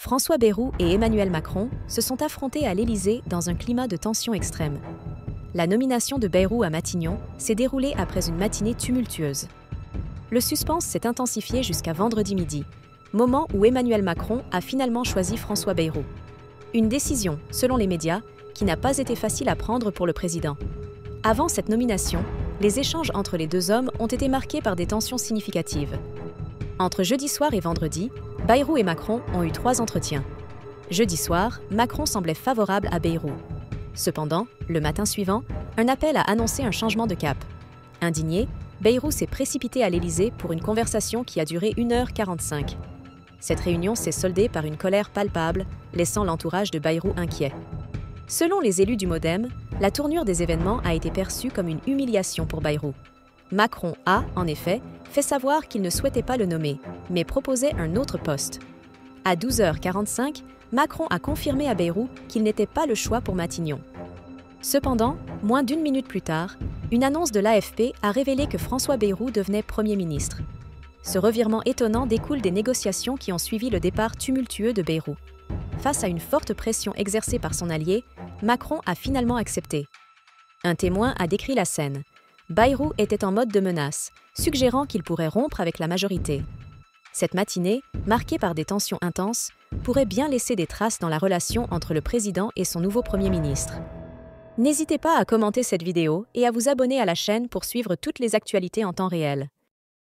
François Bayrou et Emmanuel Macron se sont affrontés à l'Élysée dans un climat de tension extrême. La nomination de Bayrou à Matignon s'est déroulée après une matinée tumultueuse. Le suspense s'est intensifié jusqu'à vendredi midi, moment où Emmanuel Macron a finalement choisi François Bayrou. Une décision, selon les médias, qui n'a pas été facile à prendre pour le président. Avant cette nomination, les échanges entre les deux hommes ont été marqués par des tensions significatives. Entre jeudi soir et vendredi, Bayrou et Macron ont eu 3 entretiens. Jeudi soir, Macron semblait favorable à Bayrou. Cependant, le matin suivant, un appel a annoncé un changement de cap. Indigné, Bayrou s'est précipité à l'Élysée pour une conversation qui a duré 1h45. Cette réunion s'est soldée par une colère palpable, laissant l'entourage de Bayrou inquiet. Selon les élus du MoDem, la tournure des événements a été perçue comme une humiliation pour Bayrou. Macron a, en effet, fait savoir qu'il ne souhaitait pas le nommer, mais proposait un autre poste. À 12h45, Macron a confirmé à Bayrou qu'il n'était pas le choix pour Matignon. Cependant, moins d'1 minute plus tard, une annonce de l'AFP a révélé que François Bayrou devenait Premier ministre. Ce revirement étonnant découle des négociations qui ont suivi le départ tumultueux de Bayrou. Face à une forte pression exercée par son allié, Macron a finalement accepté. Un témoin a décrit la scène. Bayrou était en mode de menace, suggérant qu'il pourrait rompre avec la majorité. Cette matinée, marquée par des tensions intenses, pourrait bien laisser des traces dans la relation entre le président et son nouveau Premier ministre. N'hésitez pas à commenter cette vidéo et à vous abonner à la chaîne pour suivre toutes les actualités en temps réel.